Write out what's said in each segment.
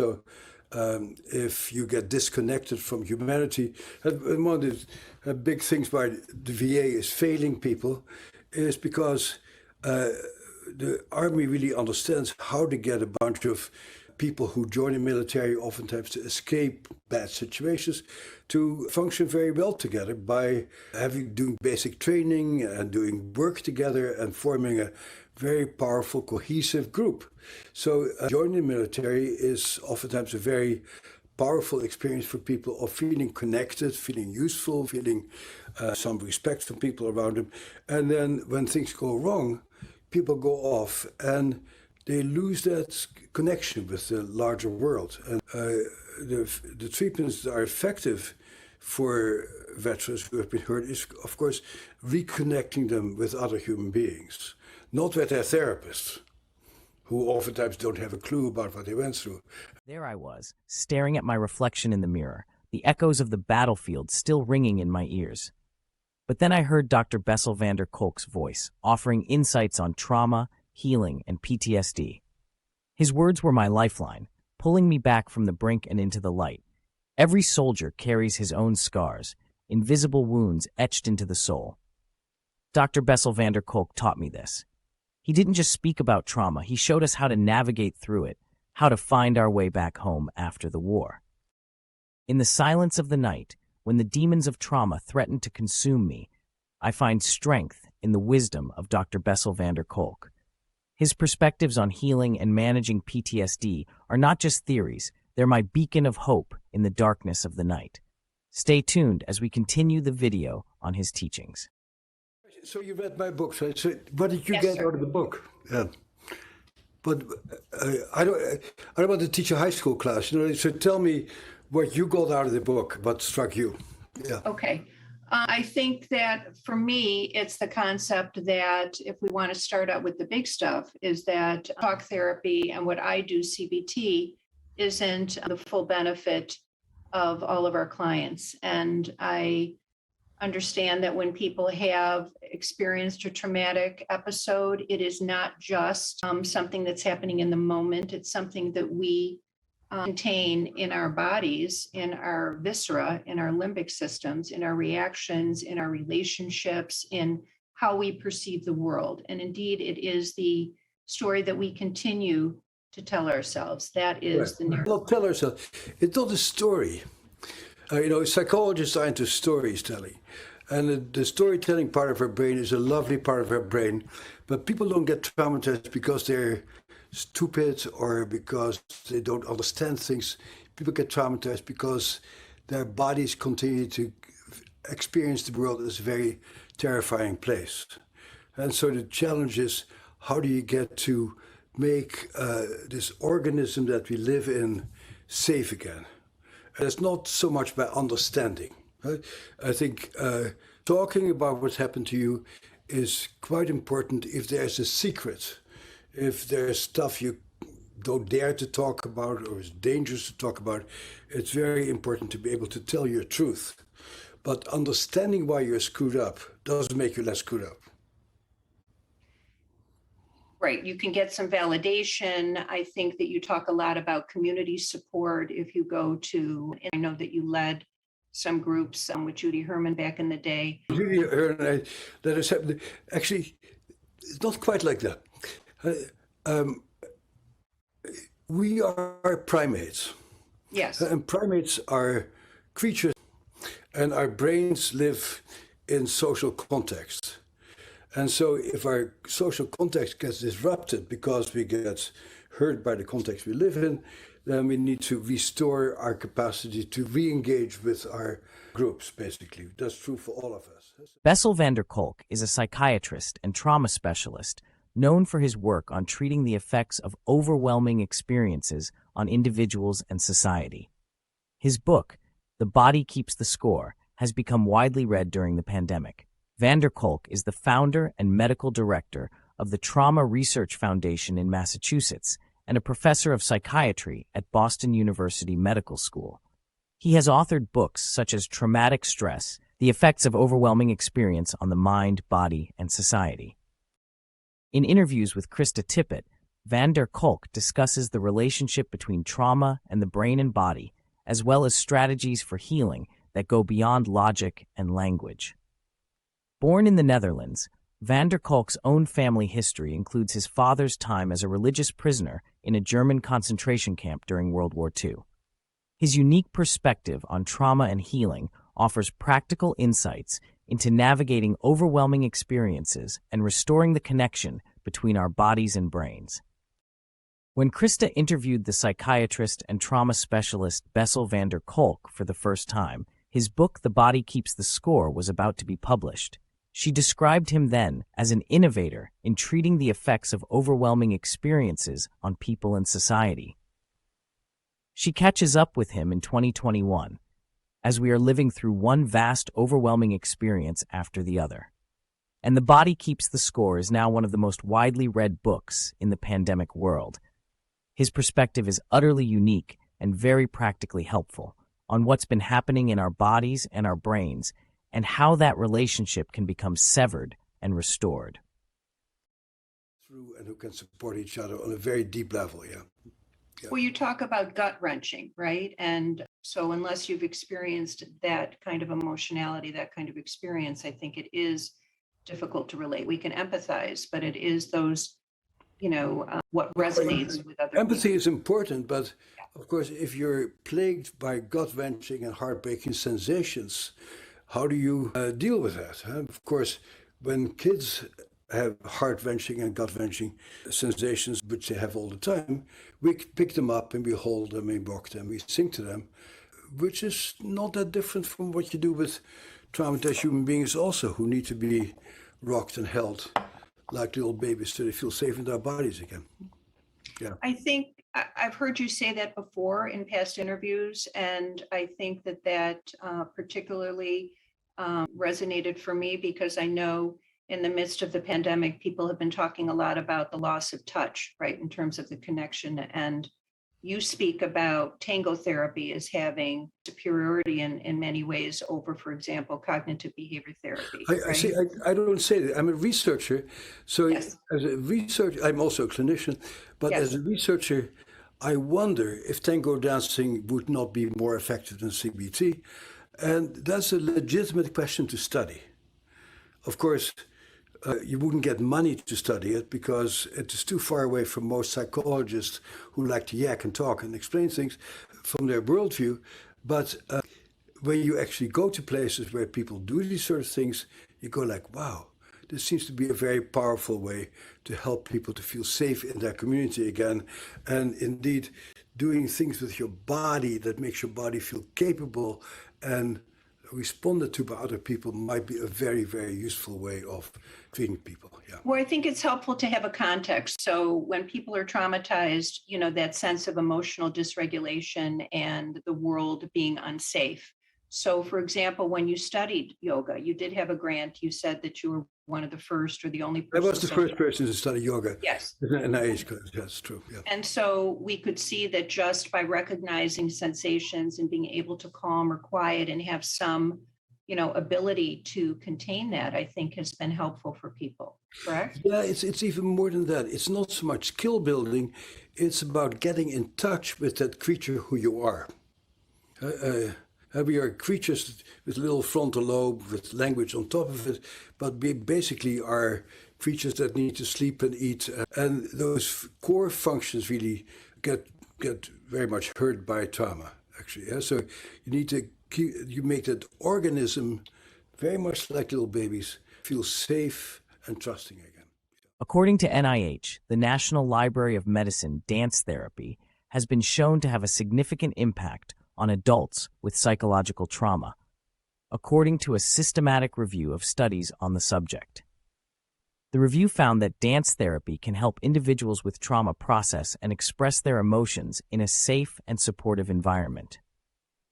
So if you get disconnected from humanity, and one of the big things why the VA is failing people is because the army really understands how to get a bunch of people who join the military, oftentimes to escape bad situations, to function very well together by doing basic training and doing work together and forming a very powerful, cohesive group. So joining the military is oftentimes a very powerful experience for people of feeling connected, feeling useful, feeling some respect from people around them. And then when things go wrong, people go off and they lose that connection with the larger world. And the treatments that are effective for veterans who have been hurt is, of course, reconnecting them with other human beings, not with their therapists, who oftentimes don't have a clue about what they went through. There I was, staring at my reflection in the mirror, the echoes of the battlefield still ringing in my ears. But then I heard Dr. Bessel van der Kolk's voice, offering insights on trauma, healing, and PTSD. His words were my lifeline, pulling me back from the brink and into the light. Every soldier carries his own scars, invisible wounds etched into the soul. Dr. Bessel van der Kolk taught me this. He didn't just speak about trauma, he showed us how to navigate through it, how to find our way back home after the war. In the silence of the night, when the demons of trauma threaten to consume me, I find strength in the wisdom of Dr. Bessel van der Kolk. His perspectives on healing and managing PTSD are not just theories, they're my beacon of hope in the darkness of the night. Stay tuned as we continue the video on his teachings. So you read my book, right? So what did you Yes, get sir. out of the book? Yeah. But I don't want to teach a high school class, so tell me what you got out of the book, what struck you. Yeah. Okay. I think that for me, it's the concept that if we want to start out with the big stuff, is that talk therapy and what I do, CBT, isn't the full benefit of all of our clients. And I understand that when people have experienced a traumatic episode, it is not just something that's happening in the moment. It's something that we contain in our bodies, in our viscera, in our limbic systems, in our reactions, in our relationships, in how we perceive the world. And indeed, it is the story that we continue to tell ourselves. That is the narrative. Not tell ourselves. It's not a story. Psychologists are into storytelling. And the storytelling part of our brain is a lovely part of our brain. But people don't get traumatized because they're stupid or because they don't understand things. People get traumatized because their bodies continue to experience the world as a very terrifying place. And so the challenge is, how do you get to make this organism that we live in safe again? And it's not so much by understanding. Right? I think talking about what's happened to you is quite important if there's a secret. If there's stuff you don't dare to talk about or is dangerous to talk about, it's very important to be able to tell your truth. But understanding why you're screwed up doesn't make you less screwed up. Right. You can get some validation. I think that you talk a lot about community support. If you go to, and I know that you led some groups with Judy Herman back in the day. Judy Herman, that is happening. Actually, it's not quite like that. We are primates. Yes. And primates are creatures, and our brains live in social context. And so if our social context gets disrupted because we get hurt by the context we live in, then we need to restore our capacity to re-engage with our groups, basically. That's true for all of us. Bessel van der Kolk is a psychiatrist and trauma specialist known for his work on treating the effects of overwhelming experiences on individuals and society. His book, The Body Keeps the Score, has become widely read during the pandemic. Van der Kolk is the founder and medical director of the Trauma Research Foundation in Massachusetts and a professor of psychiatry at Boston University Medical School. He has authored books such as Traumatic Stress, The Effects of Overwhelming Experience on the Mind, Body, and Society. In interviews with Krista Tippett, van der Kolk discusses the relationship between trauma and the brain and body, as well as strategies for healing that go beyond logic and language. Born in the Netherlands, van der Kolk's own family history includes his father's time as a religious prisoner in a German concentration camp during World War II. His unique perspective on trauma and healing offers practical insights into navigating overwhelming experiences and restoring the connection between our bodies and brains. When Krista interviewed the psychiatrist and trauma specialist Bessel van der Kolk for the first time, his book The Body Keeps the Score was about to be published. She described him then as an innovator in treating the effects of overwhelming experiences on people and society. She catches up with him in 2021, as we are living through one vast, overwhelming experience after the other. And The Body Keeps the Score is now one of the most widely read books in the pandemic world. His perspective is utterly unique and very practically helpful on what's been happening in our bodies and our brains and how that relationship can become severed and restored. Through and who can support each other on a very deep level, yeah. Well, you talk about gut wrenching, right? And so unless you've experienced that kind of emotionality, that kind of experience, I think it is difficult to relate. We can empathize, but it is those, what resonates with other Empathy people. is important, but of course, if you're plagued by gut wrenching and heartbreaking sensations, how do you deal with that? Of course, when kids have heart-wrenching and gut-wrenching sensations, which they have all the time, we pick them up and we hold them, we rock them, we sing to them, which is not that different from what you do with traumatized human beings also, who need to be rocked and held like little babies so they feel safe in their bodies again. Yeah. I think I've heard you say that before in past interviews, and I think that particularly resonated for me because I know in the midst of the pandemic, people have been talking a lot about the loss of touch, right, in terms of the connection. And you speak about tango therapy as having superiority in many ways over, for example, cognitive behavior therapy. I don't say that. I'm a researcher. So Yes. as a researcher, I'm also a clinician, but Yes. as a researcher, I wonder if tango dancing would not be more effective than CBT. And that's a legitimate question to study. Of course, you wouldn't get money to study it because it is too far away from most psychologists who like to yak and talk and explain things from their worldview. But when you actually go to places where people do these sort of things, you go like, wow, this seems to be a very powerful way to help people to feel safe in their community again. And indeed, doing things with your body that makes your body feel capable and responded to by other people might be a very, very useful way of treating people. Yeah. Well, I think it's helpful to have a context. So when people are traumatized, that sense of emotional dysregulation and the world being unsafe. So, for example, when you studied yoga, you did have a grant. You said that you were one of the first or the only person. I was the first person to study yoga. Yes. In an age class. That's true. Yeah. And so we could see that just by recognizing sensations and being able to calm or quiet and have some, ability to contain that, I think has been helpful for people. Correct? Yeah, it's even more than that. It's not so much skill building. It's about getting in touch with that creature who you are. We are creatures with a little frontal lobe, with language on top of it, but we basically are creatures that need to sleep and eat. And those core functions really get very much hurt by trauma, actually. Yeah? So you need to you make that organism, very much like little babies, feel safe and trusting again. According to NIH, the National Library of Medicine dance therapy has been shown to have a significant impact on adults with psychological trauma, according to a systematic review of studies on the subject. The review found that dance therapy can help individuals with trauma process and express their emotions in a safe and supportive environment.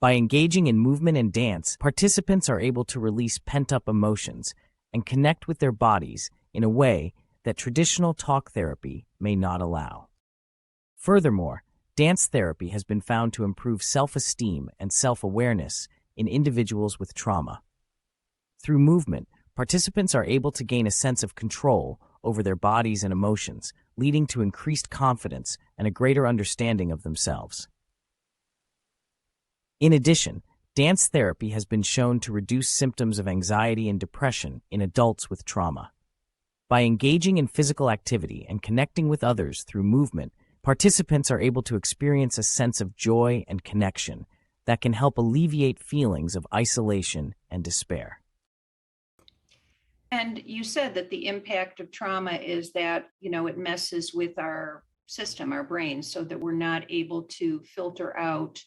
By engaging in movement and dance, participants are able to release pent-up emotions and connect with their bodies in a way that traditional talk therapy may not allow. Furthermore, dance therapy has been found to improve self-esteem and self-awareness in individuals with trauma. Through movement, participants are able to gain a sense of control over their bodies and emotions, leading to increased confidence and a greater understanding of themselves. In addition, dance therapy has been shown to reduce symptoms of anxiety and depression in adults with trauma. By engaging in physical activity and connecting with others through movement, participants are able to experience a sense of joy and connection that can help alleviate feelings of isolation and despair. And you said that the impact of trauma is that, it messes with our system, our brain, so that we're not able to filter out,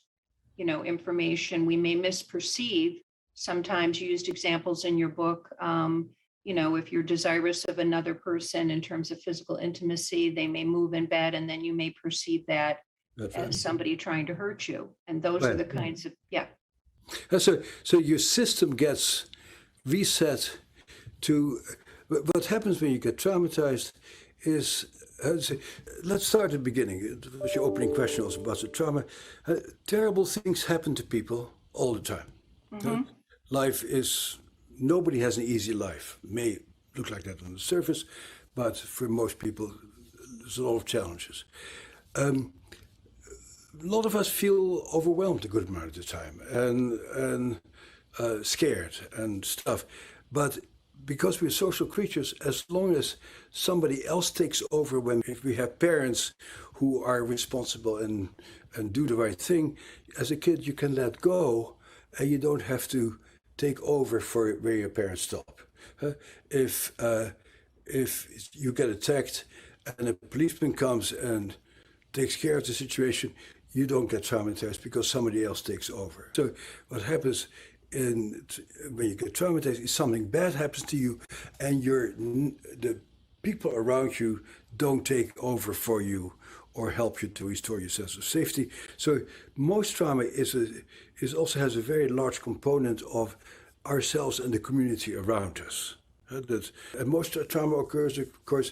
information. We may misperceive. Sometimes you used examples in your book. If you're desirous of another person in terms of physical intimacy, they may move in bed and then you may perceive that as somebody trying to hurt you. And those are the kinds of, So your system gets reset to what happens when you get traumatized is, let's start at the beginning. It was your opening question also about the trauma. Terrible things happen to people all the time. Mm-hmm. Life is, nobody has an easy life. It may look like that on the surface, but for most people, there's a lot of challenges. A lot of us feel overwhelmed a good amount of the time and scared and stuff. But because we're social creatures, as long as somebody else takes over, if we have parents who are responsible and do the right thing, as a kid you can let go and you don't have to take over for where your parents stop. If you get attacked and a policeman comes and takes care of the situation, you don't get traumatized because somebody else takes over. So what happens when you get traumatized is something bad happens to you and the people around you don't take over for you or help you to restore your sense of safety. So most trauma also has a very large component of ourselves and the community around us. And most trauma occurs, of course,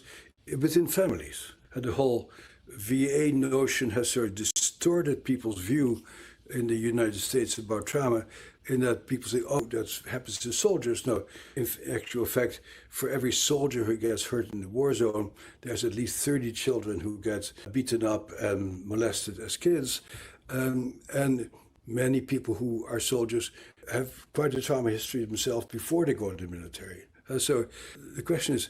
within families. The whole VA notion has sort of distorted people's view in the United States about trauma, in that people say, oh, that happens to soldiers. No, in actual fact, for every soldier who gets hurt in the war zone, there's at least 30 children who get beaten up and molested as kids. And many people who are soldiers have quite a trauma history themselves before they go into the military. So the question is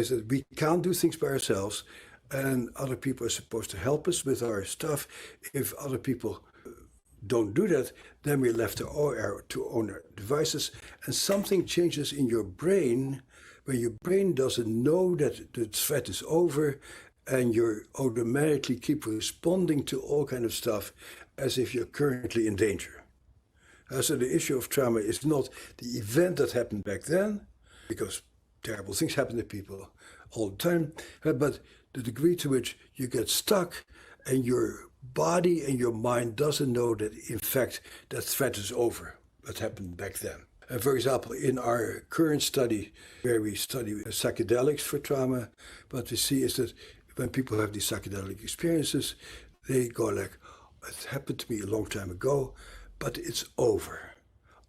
that we can't do things by ourselves, and other people are supposed to help us with our stuff. If other people don't do that, then we're left to own our devices, and something changes in your brain when your brain doesn't know that the threat is over, and you automatically keep responding to all kind of stuff as if you're currently in danger. So the issue of trauma is not the event that happened back then, because terrible things happen to people all the time, but the degree to which you get stuck and your body and your mind doesn't know that, in fact, that threat is over, that happened back then. For example, in our current study, where we study psychedelics for trauma, what we see is that when people have these psychedelic experiences, they go like, it happened to me a long time ago, but it's over.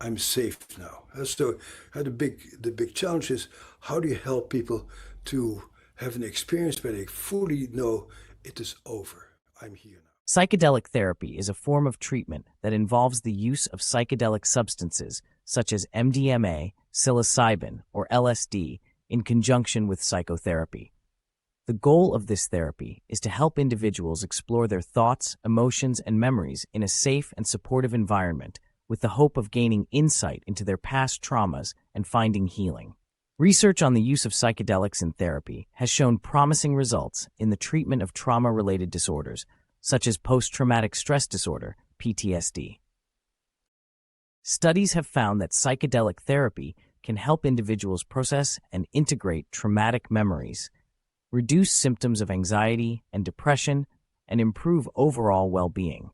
I'm safe now. So the big challenge is, how do you help people to have an experience where they fully know it is over. I'm here now. Psychedelic therapy is a form of treatment that involves the use of psychedelic substances such as MDMA, psilocybin, or LSD in conjunction with psychotherapy. The goal of this therapy is to help individuals explore their thoughts, emotions, and memories in a safe and supportive environment with the hope of gaining insight into their past traumas and finding healing. Research on the use of psychedelics in therapy has shown promising results in the treatment of trauma-related disorders, such as post-traumatic stress disorder, PTSD. Studies have found that psychedelic therapy can help individuals process and integrate traumatic memories, reduce symptoms of anxiety and depression, and improve overall well-being.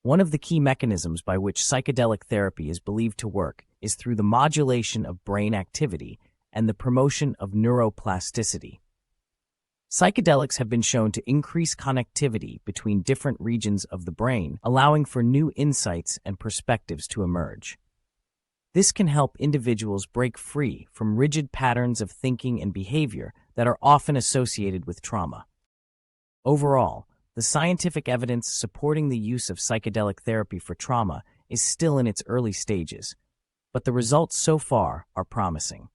One of the key mechanisms by which psychedelic therapy is believed to work is through the modulation of brain activity and the promotion of neuroplasticity. Psychedelics have been shown to increase connectivity between different regions of the brain, allowing for new insights and perspectives to emerge. This can help individuals break free from rigid patterns of thinking and behavior that are often associated with trauma. Overall, the scientific evidence supporting the use of psychedelic therapy for trauma is still in its early stages, but the results so far are promising.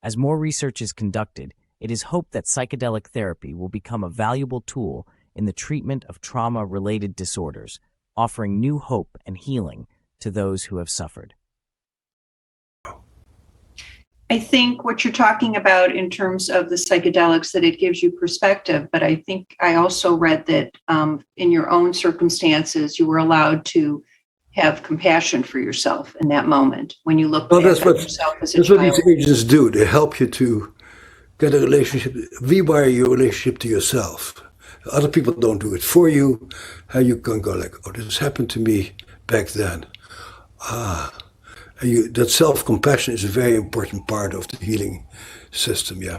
As more research is conducted, it is hoped that psychedelic therapy will become a valuable tool in the treatment of trauma-related disorders, offering new hope and healing to those who have suffered. I think what you're talking about in terms of the psychedelics, that it gives you perspective, but I think I also read that in your own circumstances, you were allowed to have compassion for yourself in that moment when you look back at yourself as a child. That's what these agents do. They help you to get a relationship, rewire your relationship to yourself. Other people don't do it for you. How you can go like, oh, this happened to me back then. That self-compassion is a very important part of the healing system, yeah.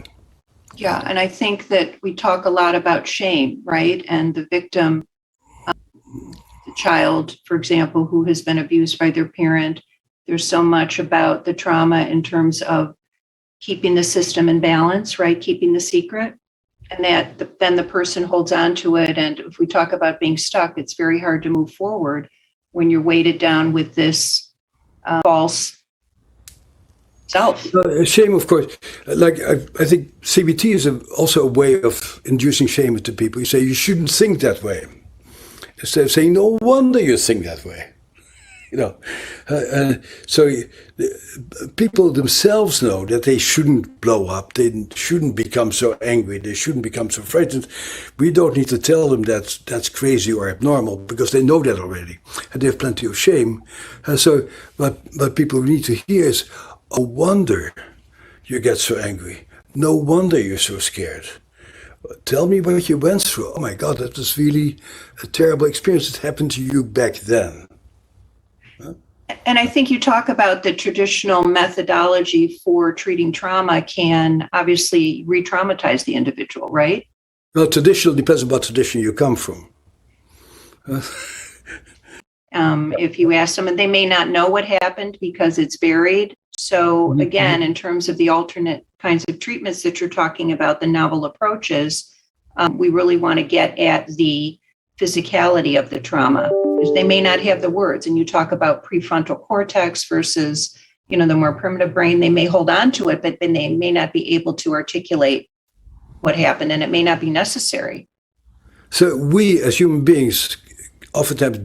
Yeah, and I think that we talk a lot about shame, right? And the victim, the child, for example, who has been abused by their parent. There's so much about the trauma in terms of keeping the system in balance, right? Keeping the secret. And that then the person holds on to it. And if we talk about being stuck, it's very hard to move forward when you're weighted down with this false self. Shame, of course. Like I think CBT is also a way of inducing shame into people. You say you shouldn't think that way, instead of saying no wonder you think that way. You know, so people themselves know that they shouldn't blow up. They shouldn't become so angry. They shouldn't become so frightened. We don't need to tell them that that's crazy or abnormal, because they know that already, and they have plenty of shame. So what people need to hear is, oh, wonder you get so angry. No wonder you're so scared. Tell me what you went through. Oh my God, that was really a terrible experience that happened to you back then. And I think you talk about the traditional methodology for treating trauma can obviously re-traumatize the individual, right? Well, traditional depends on what tradition you come from. If you ask them, and they may not know what happened because it's buried. So again, in terms of the alternate kinds of treatments that you're talking about, the novel approaches, we really want to get at the physicality of the trauma, because they may not have the words. And you talk about prefrontal cortex versus, the more primitive brain. They may hold on to it, but then they may not be able to articulate what happened, and it may not be necessary. So we, as human beings, oftentimes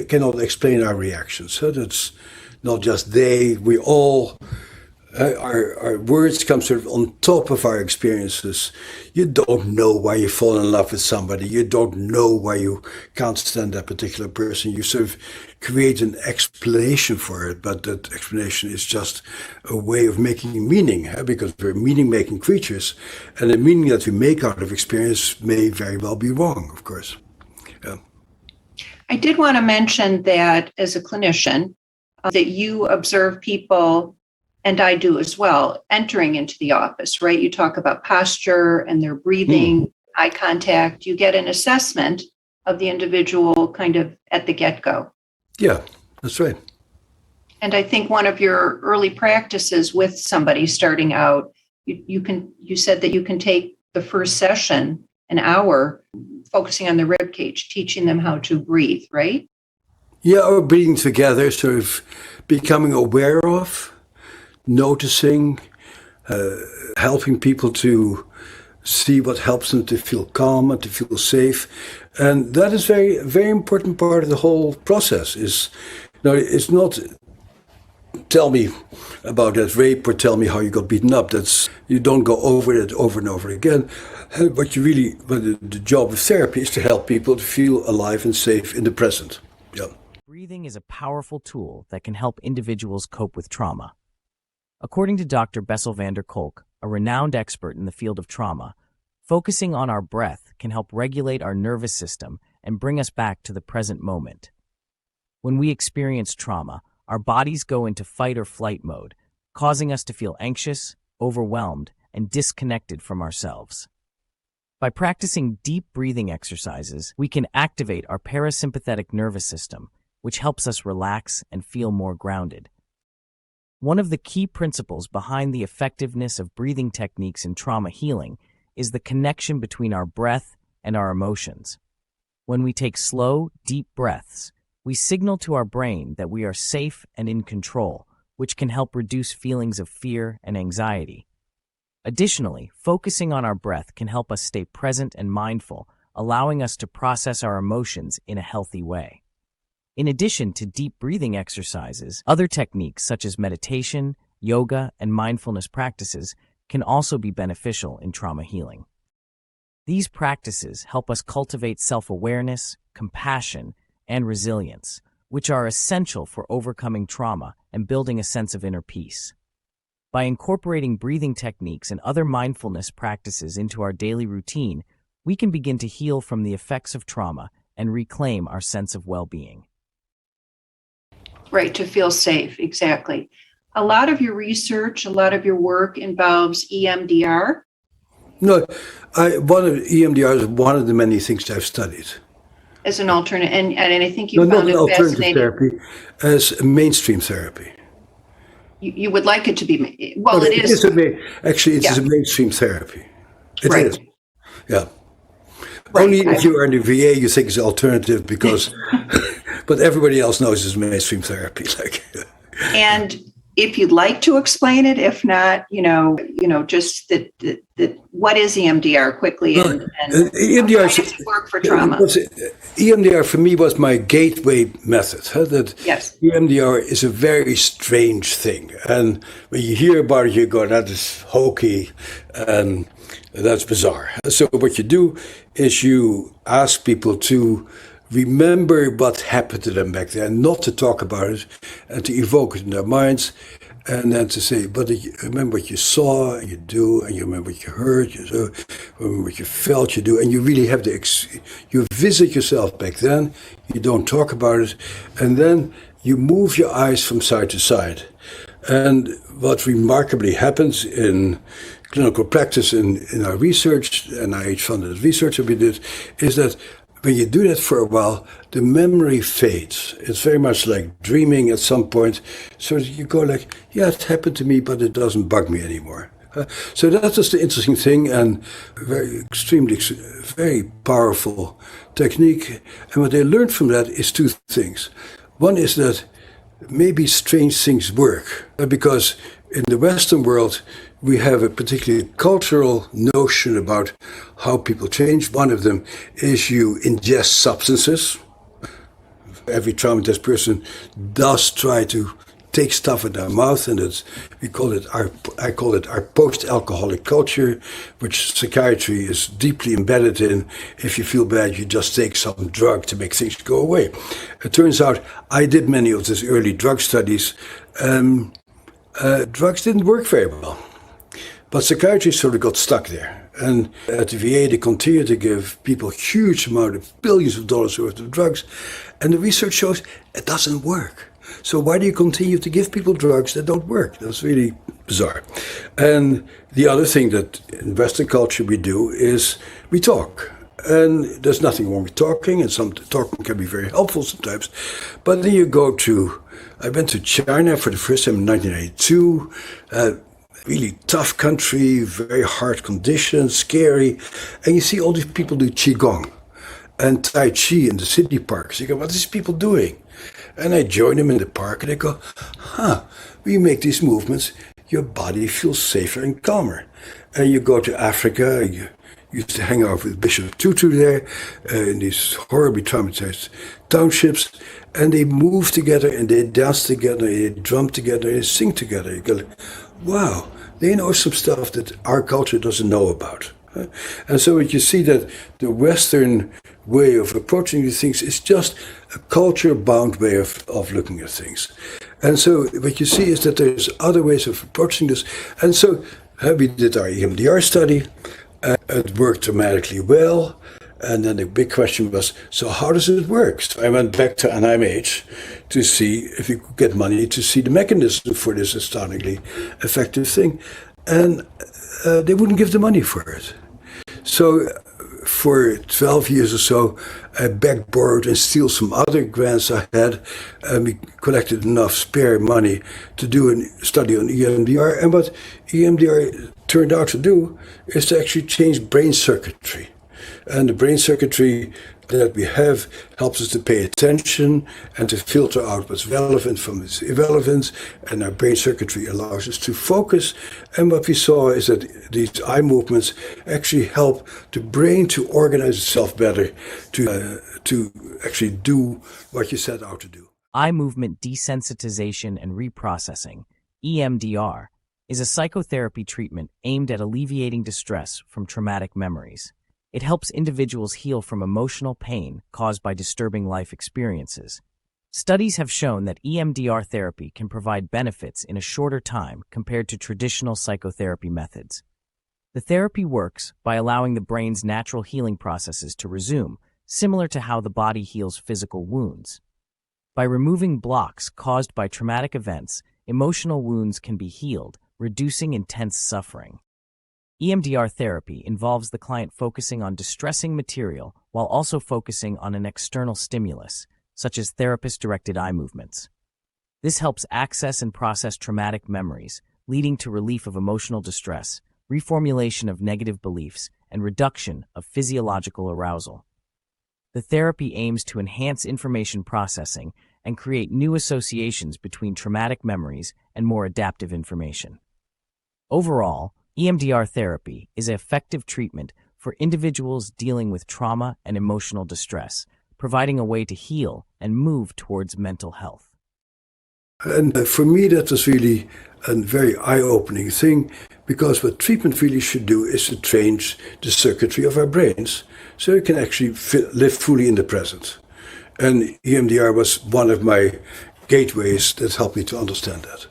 cannot explain our reactions. So that's not just we all. Our words come sort of on top of our experiences. You don't know why you fall in love with somebody. You don't know why you can't stand that particular person. You sort of create an explanation for it, but that explanation is just a way of making meaning, because we're meaning-making creatures, and the meaning that we make out of experience may very well be wrong, of course. Yeah. I did want to mention that as a clinician, that you observe people, and I do as well, entering into the office, right? You talk about posture and their breathing, eye contact. You get an assessment of the individual kind of at the get-go. Yeah, that's right. And I think one of your early practices with somebody starting out, you said that you can take the first session, an hour, focusing on the rib cage, teaching them how to breathe, right? Yeah, or breathing together, sort of becoming aware of, noticing, helping people to see what helps them to feel calm and to feel safe. And that is very, very important part of the whole process. It's not tell me about that rape or tell me how you got beaten up. You don't go over it over and over again. But the job of therapy is to help people to feel alive and safe in the present. Yeah. Breathing is a powerful tool that can help individuals cope with trauma. According to Dr. Bessel Kolk, a renowned expert in the field of trauma, focusing on our breath can help regulate our nervous system and bring us back to the present moment. When we experience trauma, our bodies go into fight or flight mode, causing us to feel anxious, overwhelmed, and disconnected from ourselves. By practicing deep breathing exercises, we can activate our parasympathetic nervous system, which helps us relax and feel more grounded. One of the key principles behind the effectiveness of breathing techniques in trauma healing is the connection between our breath and our emotions. When we take slow, deep breaths, we signal to our brain that we are safe and in control, which can help reduce feelings of fear and anxiety. Additionally, focusing on our breath can help us stay present and mindful, allowing us to process our emotions in a healthy way. In addition to deep breathing exercises, other techniques such as meditation, yoga, and mindfulness practices can also be beneficial in trauma healing. These practices help us cultivate self-awareness, compassion, and resilience, which are essential for overcoming trauma and building a sense of inner peace. By incorporating breathing techniques and other mindfulness practices into our daily routine, we can begin to heal from the effects of trauma and reclaim our sense of well-being. Right, to feel safe, exactly. A lot of your research, a lot of your work involves EMDR. No, one of EMDR is one of the many things I've studied. As an alternate, and I think No, you not found an it alternative fascinating. therapy, as mainstream therapy. You would like it to be, well, No, it is. Actually, it is Yeah. a mainstream therapy. It Right. is. Yeah. Right. Only if you are in the VA, you think it's alternative because, but everybody else knows it's mainstream therapy. Like, And if you'd like to explain it, if not, just that, what is EMDR quickly and EMDR how does it work for trauma? EMDR for me was my gateway method. That Yes. EMDR is a very strange thing, and when you hear about it, you go, "That is hokey," and that's bizarre. So what you do is you ask people to remember what happened to them back then, not to talk about it, and to evoke it in their minds, and then to say, but you remember what you saw, and you do, and you remember what you heard, you do, remember what you felt, you do, and you really have you visit yourself back then, you don't talk about it, and then you move your eyes from side to side. And what remarkably happens in clinical practice in our research, NIH-funded research that we did, is that when you do that for a while, the memory fades. It's very much like dreaming at some point. So you go like, yeah, it happened to me, but it doesn't bug me anymore. So that was the interesting thing, and very powerful technique. And what I learned from that is two things. One is that maybe strange things work, because in the Western world, we have a particularly cultural notion about how people change. One of them is you ingest substances. Every traumatized person does try to take stuff in their mouth, and I call it our post-alcoholic culture, which psychiatry is deeply embedded in. If you feel bad, you just take some drug to make things go away. It turns out I did many of these early drug studies. Drugs didn't work very well. But psychiatry sort of got stuck there. And at the VA, they continue to give people huge amount of billions of dollars worth of drugs. And the research shows it doesn't work. So why do you continue to give people drugs that don't work? That's really bizarre. And the other thing that in Western culture we do is we talk. And there's nothing wrong with talking, and some talking can be very helpful sometimes. But then I went to China for the first time in 1982. Really tough country, very hard conditions, scary. And you see all these people do Qigong and Tai Chi in the city parks. You go, what are these people doing? And I join them in the park and I go, when you make these movements, your body feels safer and calmer. And you go to Africa, you used to hang out with Bishop Tutu there in these horribly traumatized townships, and they move together and they dance together, they drum together, they sing together. You go, wow, they know some stuff that our culture doesn't know about. And so you see that the Western way of approaching these things is just a culture-bound way of looking at things. And so what you see is that there's other ways of approaching this. And so we did our EMDR study. It worked dramatically well. And then the big question was, so how does it work? So I went back to NIMH to see if we could get money to see the mechanism for this astoundingly effective thing. And they wouldn't give the money for it. So for 12 years or so, I begged, borrowed, and steal some other grants I had, and we collected enough spare money to do a study on EMDR. And what EMDR turned out to do is to actually change brain circuitry. And the brain circuitry that we have helps us to pay attention and to filter out what's relevant from its irrelevance, and our brain circuitry allows us to focus. And what we saw is that these eye movements actually help the brain to organize itself better, to actually do what you set out to do. Eye movement desensitization and reprocessing, EMDR, is a psychotherapy treatment aimed at alleviating distress from traumatic memories. It helps individuals heal from emotional pain caused by disturbing life experiences. Studies have shown that EMDR therapy can provide benefits in a shorter time compared to traditional psychotherapy methods. The therapy works by allowing the brain's natural healing processes to resume, similar to how the body heals physical wounds. By removing blocks caused by traumatic events, emotional wounds can be healed, reducing intense suffering. EMDR therapy involves the client focusing on distressing material while also focusing on an external stimulus, such as therapist-directed eye movements. This helps access and process traumatic memories, leading to relief of emotional distress, reformulation of negative beliefs, and reduction of physiological arousal. The therapy aims to enhance information processing and create new associations between traumatic memories and more adaptive information. Overall, EMDR therapy is an effective treatment for individuals dealing with trauma and emotional distress, providing a way to heal and move towards mental health. And for me, that was really a very eye-opening thing, because what treatment really should do is to change the circuitry of our brains so we can actually live fully in the present. And EMDR was one of my gateways that helped me to understand that.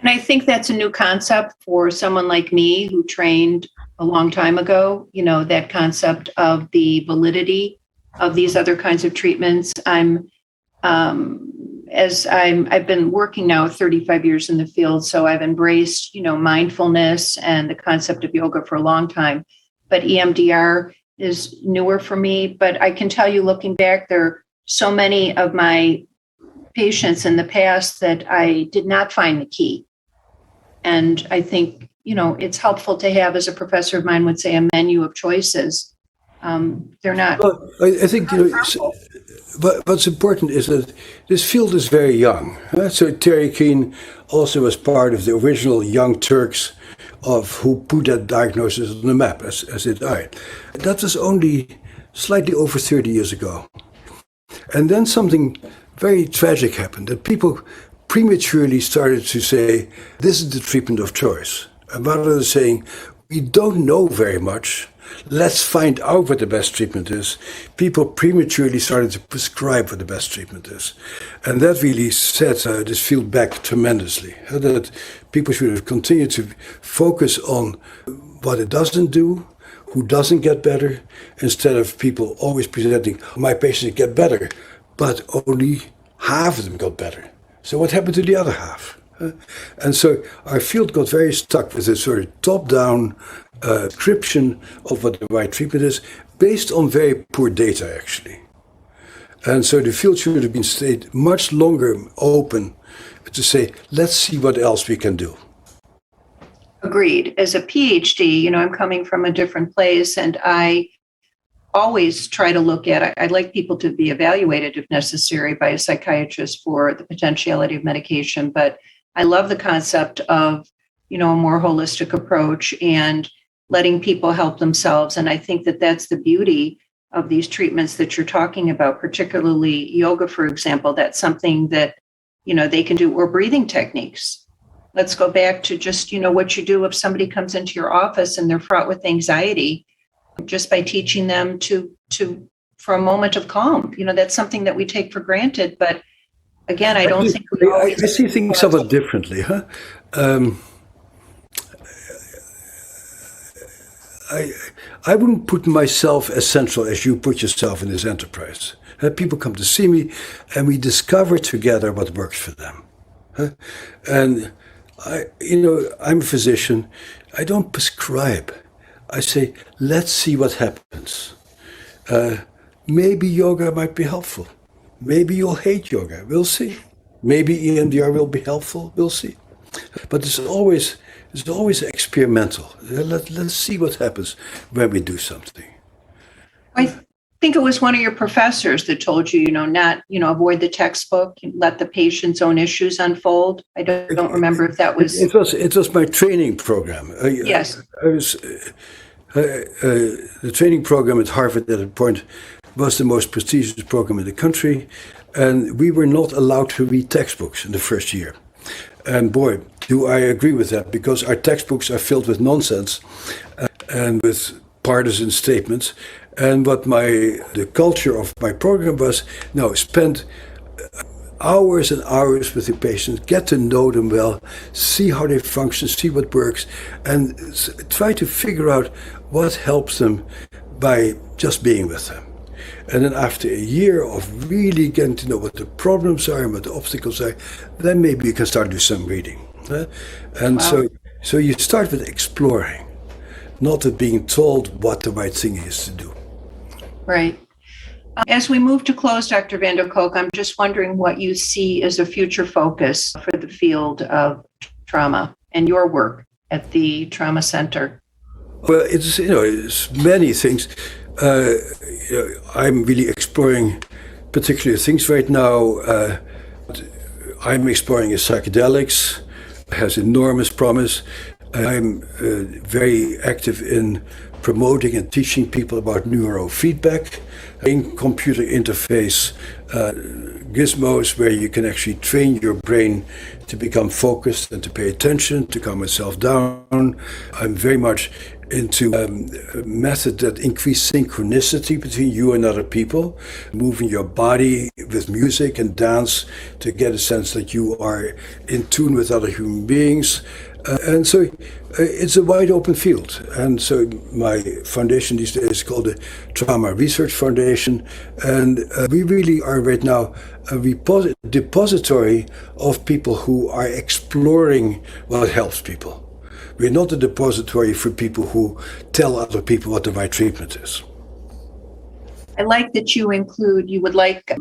And I think that's a new concept for someone like me who trained a long time ago, that concept of the validity of these other kinds of treatments. I've been working now 35 years in the field, so I've embraced, mindfulness and the concept of yoga for a long time. But EMDR is newer for me. But I can tell you, looking back, there are so many of my patients in the past that I did not find the key. And I think, it's helpful to have, as a professor of mine would say, a menu of choices. They're not. Well, I think, what's important is that this field is very young. So Terry Keane also was part of the original Young Turks who put that diagnosis on the map, as did I. That was only slightly over 30 years ago. And then something very tragic happened, that people prematurely started to say, this is the treatment of choice. And rather than saying, we don't know very much, let's find out what the best treatment is, people prematurely started to prescribe what the best treatment is. And that really set this field back tremendously. That people should have continued to focus on what it doesn't do, who doesn't get better, instead of people always presenting, my patients get better, but only half of them got better. So what happened to the other half? And so our field got very stuck with this sort of top-down description of what the right treatment is, based on very poor data, actually. And so the field should have been stayed much longer open to say, let's see what else we can do. Agreed. As a PhD, I'm coming from a different place, and I always try to look at it. I'd like people to be evaluated, if necessary, by a psychiatrist for the potentiality of medication. But I love the concept of, a more holistic approach and letting people help themselves. And I think that that's the beauty of these treatments that you're talking about, particularly yoga, for example. That's something that, they can do, or breathing techniques. Let's go back to just, what you do if somebody comes into your office and they're fraught with anxiety, just by teaching them for a moment of calm. That's something that we take for granted. But again, I don't think we always. I see things somewhat differently. I wouldn't put myself as central as you put yourself in this enterprise. People come to see me, and we discover together what works for them. And I'm a physician. I don't prescribe. I say, let's see what happens. maybe yoga might be helpful. Maybe you'll hate yoga. We'll see. Maybe EMDR will be helpful. We'll see. But it's always experimental. Let's see what happens when we do something. I think it was one of your professors that told you, not, avoid the textbook, let the patient's own issues unfold. I don't remember if that was. It was my training program. Yes. The training program at Harvard at that point was the most prestigious program in the country, and we were not allowed to read textbooks in the first year. And boy, do I agree with that, because our textbooks are filled with nonsense and with partisan statements. And what the culture of my program was, spend hours and hours with the patients, get to know them well, see how they function, see what works, and try to figure out what helps them by just being with them. And then after a year of really getting to know what the problems are and what the obstacles are, then maybe you can start to do some reading. And wow. So you start with exploring, not with being told what the right thing is to do. Right. As we move to close, Dr. van der Kolk, I'm just wondering what you see as a future focus for the field of trauma and your work at the Trauma Center. Well, it's many things. I'm really exploring particular things right now. I'm exploring psychedelics, has enormous promise. I'm very active in promoting and teaching people about neurofeedback, in computer interface gizmos where you can actually train your brain to become focused and to pay attention, to calm itself down. I'm very much into a method that increase synchronicity between you and other people, moving your body with music and dance to get a sense that you are in tune with other human beings. And so it's a wide open field. And so my foundation these days is called the Trauma Research Foundation. And we really are right now a depository of people who are exploring what helps people. We're not a depository for people who tell other people what the right treatment is. I like that you would like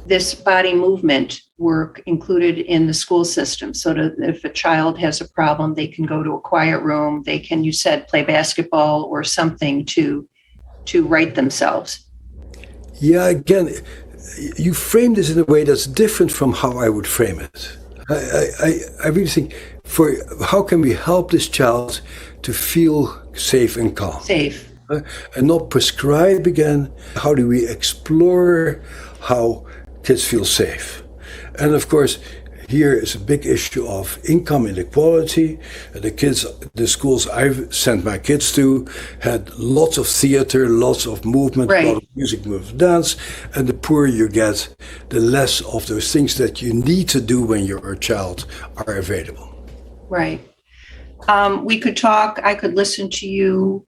this body movement work included in the school system, so that if a child has a problem, they can go to a quiet room, they can, you said, play basketball or something to right themselves. Yeah, again, you frame this in a way that's different from how I would frame it. I really think, how can we help this child to feel safe and calm? Safe. And not prescribe again. How do we explore how kids feel safe? And of course, here is a big issue of income inequality. The schools I've sent my kids to had lots of theater, lots of movement, right. A lot of music, movement, dance. And the poorer you get, the less of those things that you need to do when you're a child are available. Right. We could talk. I could listen to you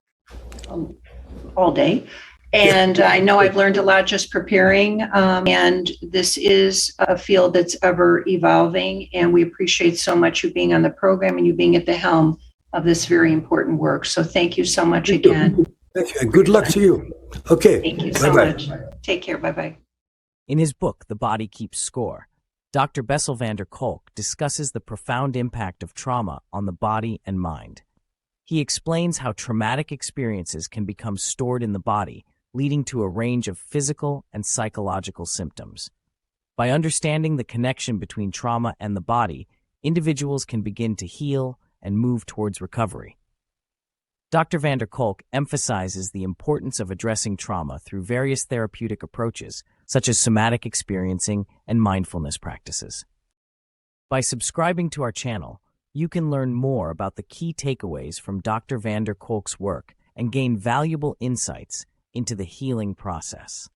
all day. And I know I've learned a lot just preparing, and this is a field that's ever evolving, and we appreciate so much you being on the program and you being at the helm of this very important work. So thank you so much again. Thank you, and good luck to you. Okay. Thank you so much. Take care. Bye-bye. In his book, The Body Keeps Score, Dr. Bessel van der Kolk discusses the profound impact of trauma on the body and mind. He explains how traumatic experiences can become stored in the body, leading to a range of physical and psychological symptoms. By understanding the connection between trauma and the body, individuals can begin to heal and move towards recovery. Dr. van der Kolk emphasizes the importance of addressing trauma through various therapeutic approaches, such as somatic experiencing and mindfulness practices. By subscribing to our channel, you can learn more about the key takeaways from Dr. van der Kolk's work and gain valuable insights into the healing process.